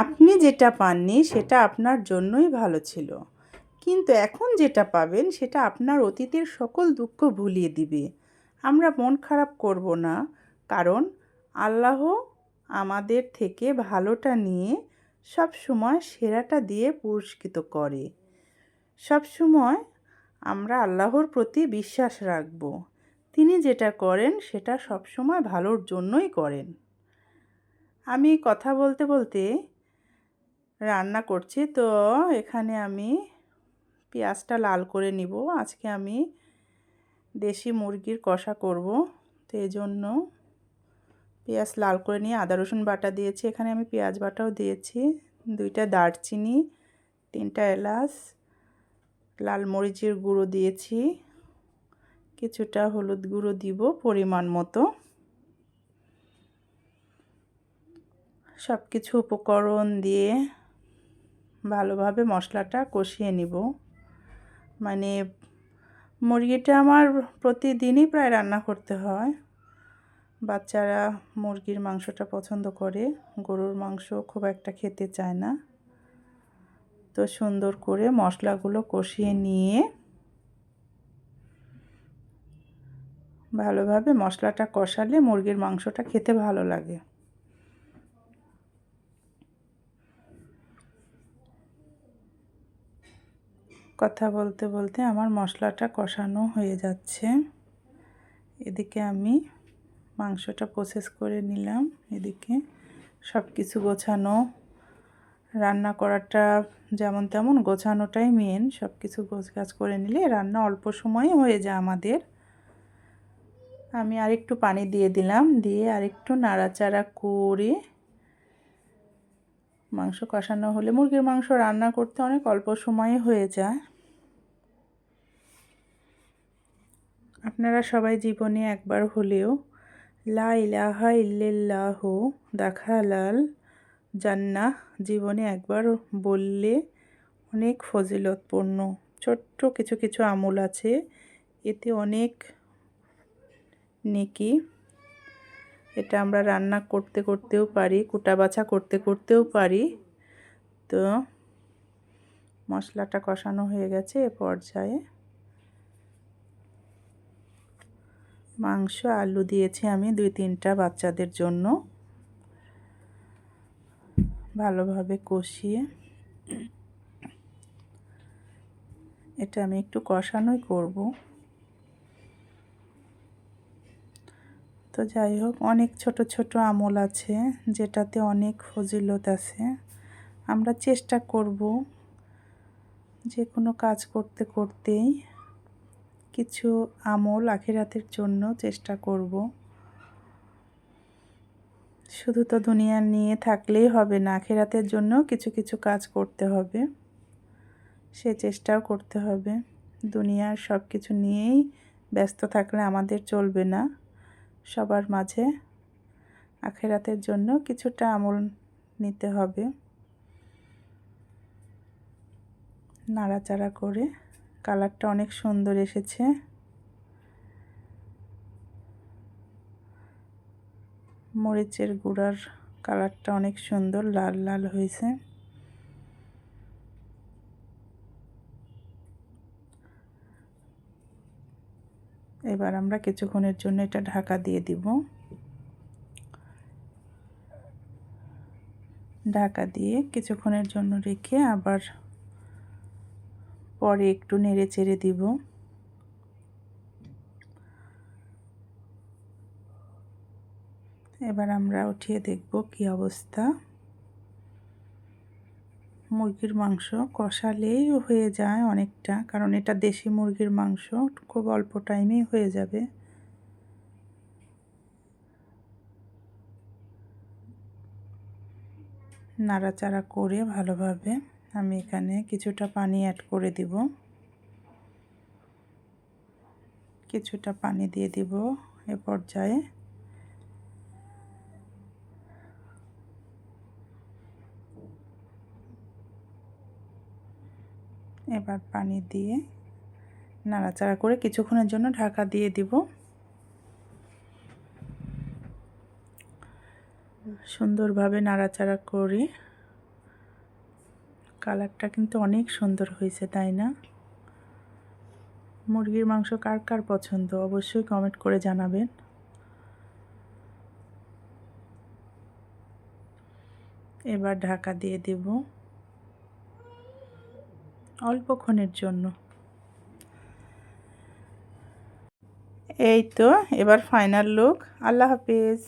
আপনি যেটা পাননি সেটা আপনার জন্যই ভালো ছিল, কিন্তু এখন যেটা পাবেন সেটা আপনার অতীতের সকল দুঃখ ভুলিয়ে দিবে। আমরা মন খারাপ করব না, কারণ আল্লাহ আমাদের থেকে ভালোটা নিয়ে সব সময় সেরাটা দিয়ে পুরস্কৃত করে। সব সময় আমরা আল্লাহর প্রতি বিশ্বাস রাখব। তিনি যেটা করেন সেটা সব সময় ভালোর জন্যই করেন। আমি কথা বলতে বলতে রান্না করছি, তো এখানে আমি পেঁয়াজটা লাল করে নিব। আজকে আমি দেশি মুরগির কষা করব, তো এই জন্য পেঁয়াজ লাল করে নিয়ে আদা রসুন বাটা দিয়েছি। এখানে আমি পেঁয়াজ বাটাও দিয়েছি, 2টা দারচিনি, 3টা এলাচ, লাল মরিচের গুঁড়ো দিয়েছি, কিছুটা হলুদ গুঁড়ো দিব পরিমাণ মতো। সব কিছু উপকরণ দিয়ে ভালোভাবে মশলাটা কষিয়ে নিব। মানে মুরগিটা আমার প্রতিদিনই প্রায় রান্না করতে হয়। বাচ্চারা মুরগির মাংসটা পছন্দ করে, গরুর মাংস খুব একটা খেতে চায় না। তো সুন্দর করে মশলাগুলো কষিয়ে নিয়ে ভালোভাবে মশলাটা কষালে মুরগির মাংসটা খেতে ভালো লাগে। কথা বলতে বলতে আমার মশলাটা কষানো হয়ে যাচ্ছে। এদিকে আমি মাংসটা প্রসেস করে নিলাম, এদিকে সব কিছু গোছানো। রান্না করাটা যেমন তেমন গোছানোটাই মেন। সব কিছু গোছগাছ করে নিলে রান্না অল্প সময়ে হয়ে যায় আমাদের। আমি আরেকটু পানি দিয়ে দিলাম, দিয়ে আরেকটু নাড়াচাড়া করে মাংস কষানো হলে, মুরগির মাংস রান্না করতে অনেক অল্প সময়ে হয়ে যায়। আপনারা সবাই জীবনে একবার হলেও লা ইলাহা ইল্লাল্লাহু দাখালাল জান্নাহ জীবনে একবার বললে অনেক ফজিলতপূর্ণ। ছোট্ট কিছু কিছু আমল আছে, এতে অনেক নেকি। এটা আমরা রান্না করতে করতেও পারি, কুটা বাছা করতে করতেও পারি। তো মশলাটা কষানো হয়ে গেছে, এ পর্যায়ে মাংস আলু দিয়েছি আমি 2-3টা বাচ্চাদের জন্য। ভালোভাবে কষিয়ে এটা আমি একটু কষানোই করব। তো যাই হোক, অনেক ছোট ছোট আমল আছে যেটাতে অনেক ফজিলত আছে। আমরা চেষ্টা করব যে কোনো কাজ করতে করতেই কিছু আমল আখিরাতের জন্য চেষ্টা করব। শুধু তো দুনিয়া নিয়ে থাকলেই হবে না, আখিরাতের জন্য কিছু কিছু কাজ করতে হবে, সে চেষ্টাও করতে হবে। দুনিয়ার সব কিছু নিয়েই ব্যস্ত থাকলে আমাদের চলবে না। সবার মাঝে আখিরাতের জন্য কিছুটা আমল নিতে হবে। নাড়াচাড়া করে কালারটা অনেক সুন্দর এসেছে। মরিচের গুঁড়ার কালারটা অনেক সুন্দর লাল লাল হয়েছে। এবার আমরা কিছুক্ষণের জন্য এটা ঢাকা দিয়ে দিব। ঢাকা দিয়ে কিছুক্ষণের জন্য রেখে আবার পরে একটু নেড়ে চেড়ে দিব। এবার আমরা উঠিয়ে দেখব কি অবস্থা। মুরগির মাংস কষালেই হয়ে যায় অনেকটা, কারণ এটা দেশি মুরগির মাংস, খুব অল্প টাইমেই হয়ে যাবে। নাড়াচাড়া করে ভালোভাবে আমি এখানে কিছুটা পানি অ্যাড করে দিব। কিছুটা পানি দিয়ে দিব এ পর্যায়ে। এবার পানি দিয়ে নাড়াচাড়া করে কিছুক্ষণের জন্য ঢাকা দিয়ে দিব। সুন্দরভাবে নাড়াচাড়া করে কালারটা কিন্তু অনেক সুন্দর হয়েছে, তাই না? মুরগির মাংস কার কার পছন্দ অবশ্যই কমেন্ট করে জানাবেন। এবার ঢাকা দিয়ে দেব অল্পক্ষণের জন্য। এই তো এবার ফাইনাল লুক। আল্লাহ হাফেজ।